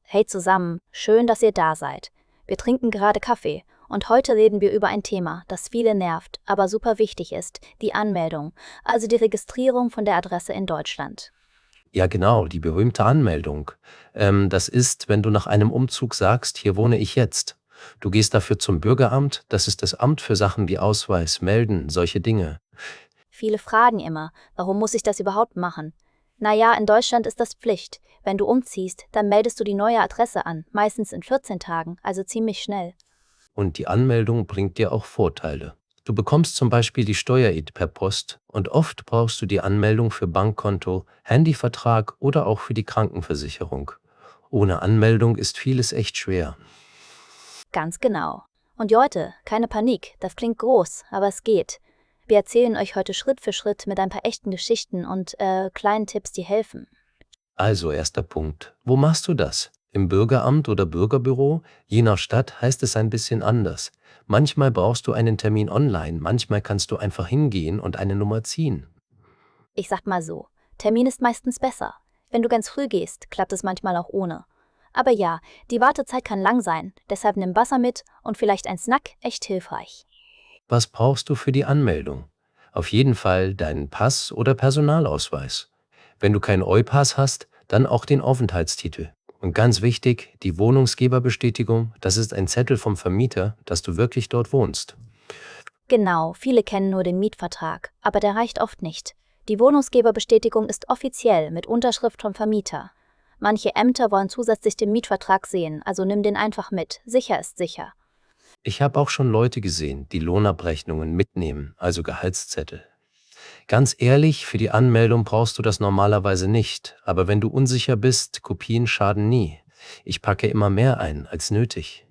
Hey zusammen, schön, dass ihr da seid. Wir trinken gerade Kaffee und heute reden wir über ein Thema, das viele nervt, aber super wichtig ist, die Anmeldung, also die Registrierung von der Adresse in Deutschland. Ja, genau, die berühmte Anmeldung. Das ist, wenn du nach einem Umzug sagst, hier wohne ich jetzt. Du gehst dafür zum Bürgeramt, das ist das Amt für Sachen wie Ausweis, Melden, solche Dinge. Viele fragen immer, warum muss ich das überhaupt machen? Naja, in Deutschland ist das Pflicht. Wenn du umziehst, dann meldest du die neue Adresse an, meistens in 14 Tagen, also ziemlich schnell. Und die Anmeldung bringt dir auch Vorteile. Du bekommst zum Beispiel die Steuer-ID per Post und oft brauchst du die Anmeldung für Bankkonto, Handyvertrag oder auch für die Krankenversicherung. Ohne Anmeldung ist vieles echt schwer. Ganz genau. Und Leute, keine Panik, das klingt groß, aber es geht. Wir erzählen euch heute Schritt für Schritt mit ein paar echten Geschichten und kleinen Tipps, die helfen. Also erster Punkt. Wo machst du das? Im Bürgeramt oder Bürgerbüro? Je nach Stadt heißt es ein bisschen anders. Manchmal brauchst du einen Termin online, manchmal kannst du einfach hingehen und eine Nummer ziehen. Ich sag mal so, Termin ist meistens besser. Wenn du ganz früh gehst, klappt es manchmal auch ohne. Aber ja, die Wartezeit kann lang sein, deshalb nimm Wasser mit und vielleicht ein Snack, echt hilfreich. Was brauchst du für die Anmeldung? Auf jeden Fall deinen Pass oder Personalausweis. Wenn du keinen EUPass hast, dann auch den Aufenthaltstitel. Und ganz wichtig, die Wohnungsgeberbestätigung, das ist ein Zettel vom Vermieter, dass du wirklich dort wohnst. Genau, viele kennen nur den Mietvertrag, aber der reicht oft nicht. Die Wohnungsgeberbestätigung ist offiziell mit Unterschrift vom Vermieter. Manche Ämter wollen zusätzlich den Mietvertrag sehen, also nimm den einfach mit. Sicher ist sicher. Ich habe auch schon Leute gesehen, die Lohnabrechnungen mitnehmen, also Gehaltszettel. Ganz ehrlich, für die Anmeldung brauchst du das normalerweise nicht, aber wenn du unsicher bist, Kopien schaden nie. Ich packe immer mehr ein als nötig.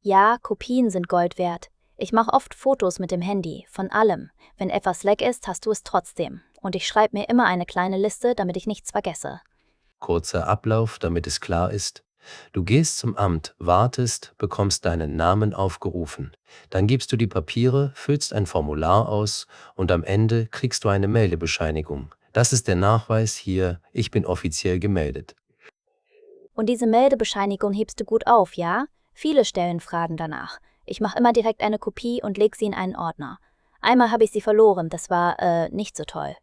Ja, Kopien sind Gold wert. Ich mache oft Fotos mit dem Handy, von allem. Wenn etwas leck ist, hast du es trotzdem. Und ich schreibe mir immer eine kleine Liste, damit ich nichts vergesse. Kurzer Ablauf, damit es klar ist. Du gehst zum Amt, wartest, bekommst deinen Namen aufgerufen. Dann gibst du die Papiere, füllst ein Formular aus und am Ende kriegst du eine Meldebescheinigung. Das ist der Nachweis hier, ich bin offiziell gemeldet. Und diese Meldebescheinigung hebst du gut auf, ja? Viele stellen Fragen danach. Ich mache immer direkt eine Kopie und leg sie in einen Ordner. Einmal habe ich sie verloren, das war nicht so toll.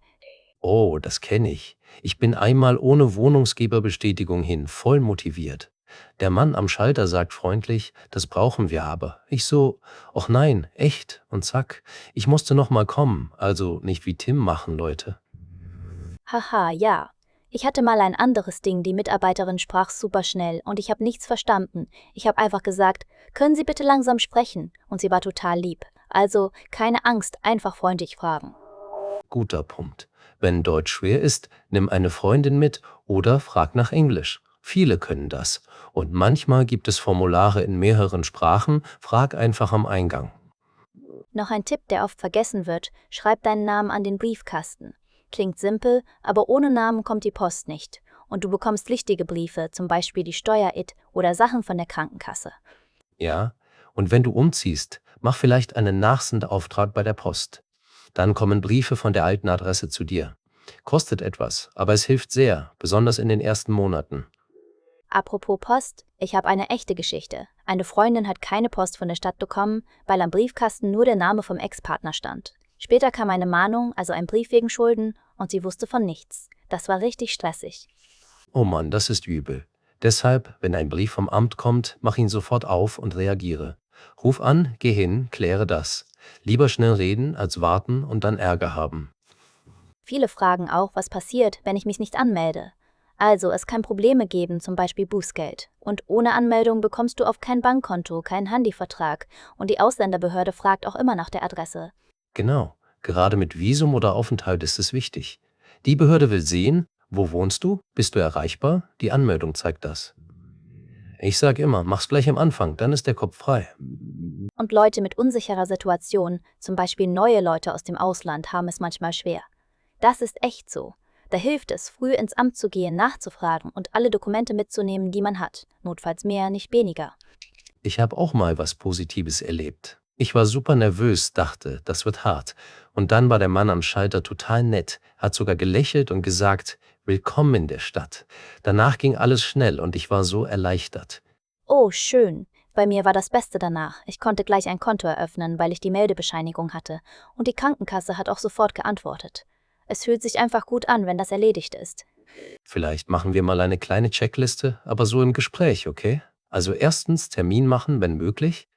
Oh, das kenne ich. Ich bin einmal ohne Wohnungsgeberbestätigung hin, voll motiviert. Der Mann am Schalter sagt freundlich, das brauchen wir aber. Ich so, ach nein, echt? Und zack, ich musste noch mal kommen, also nicht wie Tim machen, Leute. Haha, ja. Ich hatte mal ein anderes Ding, die Mitarbeiterin sprach super schnell und ich habe nichts verstanden. Ich habe einfach gesagt, können Sie bitte langsam sprechen? Und sie war total lieb. Also, keine Angst, einfach freundlich fragen. Guter Punkt. Wenn Deutsch schwer ist, nimm eine Freundin mit oder frag nach Englisch. Viele können das. Und manchmal gibt es Formulare in mehreren Sprachen, frag einfach am Eingang. Noch ein Tipp, der oft vergessen wird, schreib deinen Namen an den Briefkasten. Klingt simpel, aber ohne Namen kommt die Post nicht. Und du bekommst wichtige Briefe, zum Beispiel die Steuer-ID oder Sachen von der Krankenkasse. Ja? Und wenn du umziehst, mach vielleicht einen Nachsendeauftrag bei der Post. Dann kommen Briefe von der alten Adresse zu dir. Kostet etwas, aber es hilft sehr, besonders in den ersten Monaten. Apropos Post, ich habe eine echte Geschichte. Eine Freundin hat keine Post von der Stadt bekommen, weil am Briefkasten nur der Name vom Ex-Partner stand. Später kam eine Mahnung, also ein Brief wegen Schulden, und sie wusste von nichts. Das war richtig stressig. Oh Mann, das ist übel. Deshalb, wenn ein Brief vom Amt kommt, mach ihn sofort auf und reagiere. Ruf an, geh hin, kläre das. Lieber schnell reden, als warten und dann Ärger haben. Viele fragen auch, was passiert, wenn ich mich nicht anmelde. Also, es kann Probleme geben, zum Beispiel Bußgeld. Und ohne Anmeldung bekommst du oft kein Bankkonto, keinen Handyvertrag. Und die Ausländerbehörde fragt auch immer nach der Adresse. Genau, gerade mit Visum oder Aufenthalt ist es wichtig. Die Behörde will sehen, wo wohnst du, bist du erreichbar, die Anmeldung zeigt das. Ich sag immer, mach's gleich am Anfang, dann ist der Kopf frei. Und Leute mit unsicherer Situation, zum Beispiel neue Leute aus dem Ausland, haben es manchmal schwer. Das ist echt so. Da hilft es, früh ins Amt zu gehen, nachzufragen und alle Dokumente mitzunehmen, die man hat. Notfalls mehr, nicht weniger. Ich habe auch mal was Positives erlebt. Ich war super nervös, dachte, das wird hart. Und dann war der Mann am Schalter total nett, hat sogar gelächelt und gesagt, Willkommen in der Stadt. Danach ging alles schnell und ich war so erleichtert. Oh, schön. Bei mir war das Beste danach. Ich konnte gleich ein Konto eröffnen, weil ich die Meldebescheinigung hatte. Und die Krankenkasse hat auch sofort geantwortet. Es fühlt sich einfach gut an, wenn das erledigt ist. Vielleicht machen wir mal eine kleine Checkliste, aber so im Gespräch, okay? Also erstens Termin machen, wenn möglich.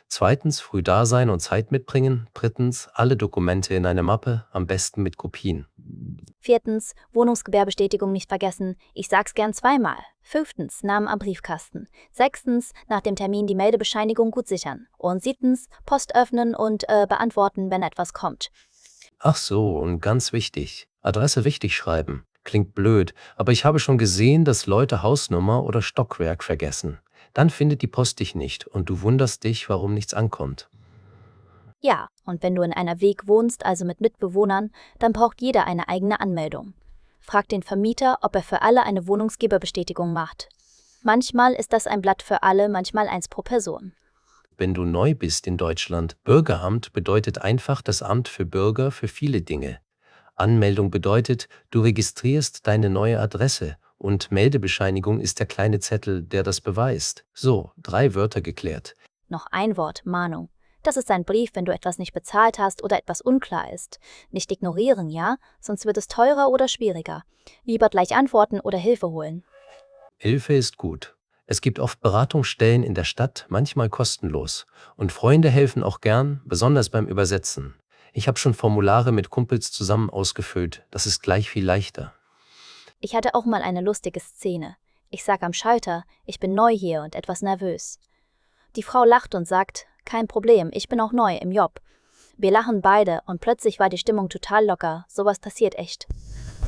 Zweitens früh da sein und Zeit mitbringen. Drittens alle Dokumente in eine Mappe, am besten mit Kopien. Viertens, Wohnungsgewerbestätigung nicht vergessen. Ich sag's gern zweimal. Fünftens, Namen am Briefkasten. Sechstens, nach dem Termin die Meldebescheinigung gut sichern. Und siebtens, Post öffnen und beantworten, wenn etwas kommt. Ach so, und ganz wichtig, Adresse wichtig schreiben. Klingt blöd, aber ich habe schon gesehen, dass Leute Hausnummer oder Stockwerk vergessen. Dann findet die Post dich nicht und du wunderst dich, warum nichts ankommt. Ja, und wenn du in einer WG wohnst, also mit Mitbewohnern, dann braucht jeder eine eigene Anmeldung. Frag den Vermieter, ob er für alle eine Wohnungsgeberbestätigung macht. Manchmal ist das ein Blatt für alle, manchmal eins pro Person. Wenn du neu bist in Deutschland, Bürgeramt bedeutet einfach das Amt für Bürger für viele Dinge. Anmeldung bedeutet, du registrierst deine neue Adresse und Meldebescheinigung ist der kleine Zettel, der das beweist. So, 3 Wörter geklärt. Noch ein Wort, Mahnung. Das ist ein Brief, wenn du etwas nicht bezahlt hast oder etwas unklar ist. Nicht ignorieren, ja? Sonst wird es teurer oder schwieriger. Lieber gleich antworten oder Hilfe holen. Hilfe ist gut. Es gibt oft Beratungsstellen in der Stadt, manchmal kostenlos. Und Freunde helfen auch gern, besonders beim Übersetzen. Ich habe schon Formulare mit Kumpels zusammen ausgefüllt, das ist gleich viel leichter. Ich hatte auch mal eine lustige Szene. Ich sag am Schalter, ich bin neu hier und etwas nervös. Die Frau lacht und sagt, kein Problem, ich bin auch neu im Job. Wir lachen beide und plötzlich war die Stimmung total locker. Sowas passiert echt.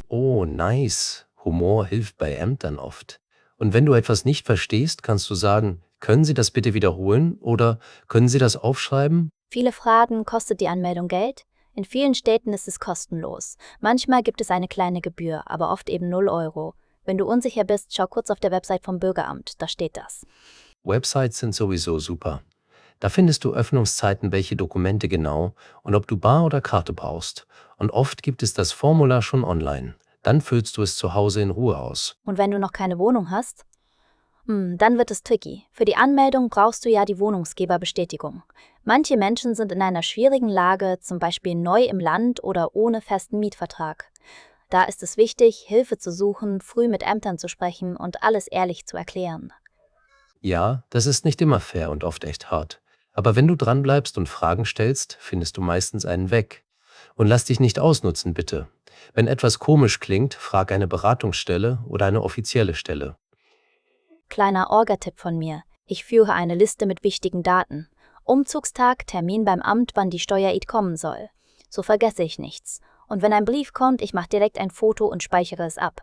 Oh, nice. Humor hilft bei Ämtern oft. Und wenn du etwas nicht verstehst, kannst du sagen, können Sie das bitte wiederholen oder können Sie das aufschreiben? Viele Fragen, kostet die Anmeldung Geld? In vielen Städten ist es kostenlos. Manchmal gibt es eine kleine Gebühr, aber oft eben 0 €. Wenn du unsicher bist, schau kurz auf der Website vom Bürgeramt, da steht das. Websites sind sowieso super. Da findest du Öffnungszeiten, welche Dokumente genau und ob du Bar oder Karte brauchst. Und oft gibt es das Formular schon online. Dann füllst du es zu Hause in Ruhe aus. Und wenn du noch keine Wohnung hast? Dann wird es tricky. Für die Anmeldung brauchst du ja die Wohnungsgeberbestätigung. Manche Menschen sind in einer schwierigen Lage, zum Beispiel neu im Land oder ohne festen Mietvertrag. Da ist es wichtig, Hilfe zu suchen, früh mit Ämtern zu sprechen und alles ehrlich zu erklären. Ja, das ist nicht immer fair und oft echt hart. Aber wenn du dranbleibst und Fragen stellst, findest du meistens einen Weg. Und lass dich nicht ausnutzen, bitte. Wenn etwas komisch klingt, frag eine Beratungsstelle oder eine offizielle Stelle. Kleiner Orga-Tipp von mir. Ich führe eine Liste mit wichtigen Daten. Umzugstag, Termin beim Amt, wann die Steuer-ID kommen soll. So vergesse ich nichts. Und wenn ein Brief kommt, ich mache direkt ein Foto und speichere es ab.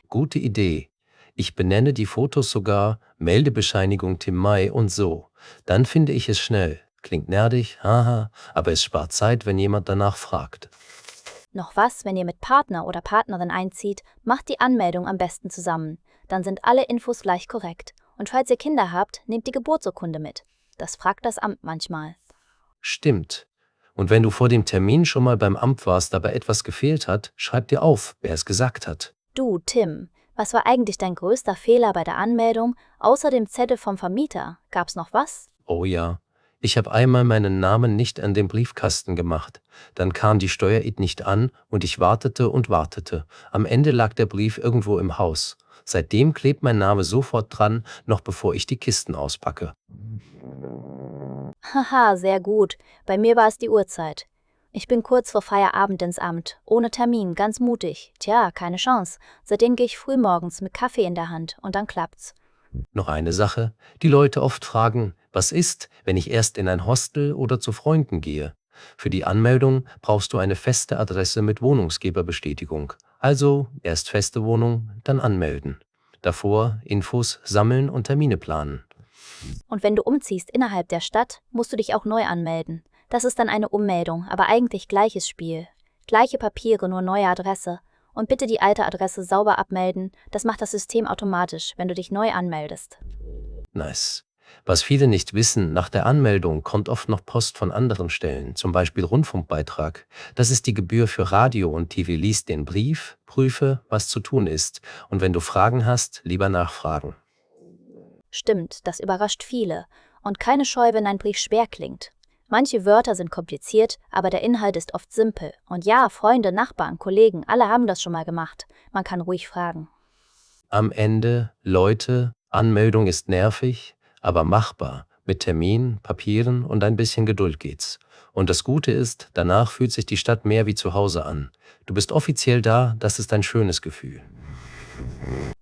Gute Idee. Ich benenne die Fotos sogar Meldebescheinigung Tim May und so. Dann finde ich es schnell. Klingt nerdig, haha, aber es spart Zeit, wenn jemand danach fragt. Noch was, wenn ihr mit Partner oder Partnerin einzieht, macht die Anmeldung am besten zusammen. Dann sind alle Infos gleich korrekt. Und falls ihr Kinder habt, nehmt die Geburtsurkunde mit. Das fragt das Amt manchmal. Stimmt. Und wenn du vor dem Termin schon mal beim Amt warst, aber etwas gefehlt hat, schreib dir auf, wer es gesagt hat. Du, Tim, was war eigentlich dein größter Fehler bei der Anmeldung? Außer dem Zettel vom Vermieter, gab's noch was? Oh ja, ich habe einmal meinen Namen nicht an den Briefkasten gemacht. Dann kam die Steuer-ID nicht an und ich wartete und wartete. Am Ende lag der Brief irgendwo im Haus. Seitdem klebt mein Name sofort dran, noch bevor ich die Kisten auspacke. Haha, sehr gut. Bei mir war es die Uhrzeit. Ich bin kurz vor Feierabend ins Amt, ohne Termin, ganz mutig. Tja, keine Chance. Seitdem gehe ich frühmorgens mit Kaffee in der Hand und dann klappt's. Noch eine Sache, die Leute oft fragen, was ist, wenn ich erst in ein Hostel oder zu Freunden gehe? Für die Anmeldung brauchst du eine feste Adresse mit Wohnungsgeberbestätigung. Also erst feste Wohnung, dann anmelden. Davor Infos sammeln und Termine planen. Und wenn du umziehst innerhalb der Stadt, musst du dich auch neu anmelden. Das ist dann eine Ummeldung, aber eigentlich gleiches Spiel. Gleiche Papiere, nur neue Adresse. Und bitte die alte Adresse sauber abmelden, das macht das System automatisch, wenn du dich neu anmeldest. Nice. Was viele nicht wissen, nach der Anmeldung kommt oft noch Post von anderen Stellen, zum Beispiel Rundfunkbeitrag. Das ist die Gebühr für Radio und TV. Lies den Brief, prüfe, was zu tun ist. Und wenn du Fragen hast, lieber nachfragen. Stimmt, das überrascht viele. Und keine Scheu, wenn ein Brief schwer klingt. Manche Wörter sind kompliziert, aber der Inhalt ist oft simpel. Und ja, Freunde, Nachbarn, Kollegen, alle haben das schon mal gemacht. Man kann ruhig fragen. Am Ende, Leute, Anmeldung ist nervig, aber machbar. Mit Termin, Papieren und ein bisschen Geduld geht's. Und das Gute ist, danach fühlt sich die Stadt mehr wie zu Hause an. Du bist offiziell da, das ist ein schönes Gefühl.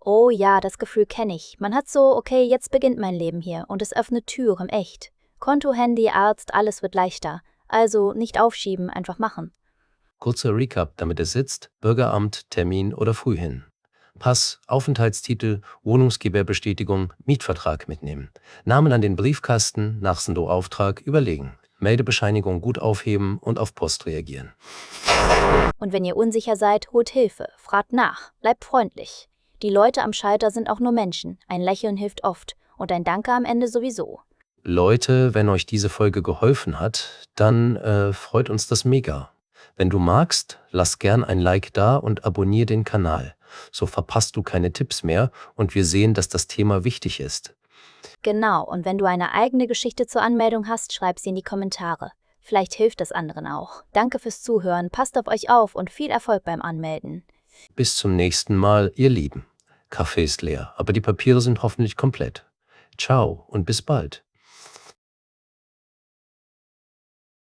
Oh ja, das Gefühl kenne ich. Man hat so, okay, jetzt beginnt mein Leben hier und es öffnet Türen, echt. Konto, Handy, Arzt, alles wird leichter. Also nicht aufschieben, einfach machen. Kurzer Recap, damit es sitzt: Bürgeramt, Termin oder früh hin. Pass, Aufenthaltstitel, Wohnungsgeberbestätigung, Mietvertrag mitnehmen. Namen an den Briefkasten, nach Sendo-Auftrag überlegen. Meldebescheinigung gut aufheben und auf Post reagieren. Und wenn ihr unsicher seid, holt Hilfe, fragt nach, bleibt freundlich. Die Leute am Schalter sind auch nur Menschen. Ein Lächeln hilft oft und ein Danke am Ende sowieso. Leute, wenn euch diese Folge geholfen hat, dann freut uns das mega. Wenn du magst, lass gern ein Like da und abonniere den Kanal. So verpasst du keine Tipps mehr und wir sehen, dass das Thema wichtig ist. Genau, und wenn du eine eigene Geschichte zur Anmeldung hast, schreib sie in die Kommentare. Vielleicht hilft es anderen auch. Danke fürs Zuhören, passt auf euch auf und viel Erfolg beim Anmelden. Bis zum nächsten Mal, ihr Lieben. Kaffee ist leer, aber die Papiere sind hoffentlich komplett. Ciao und bis bald.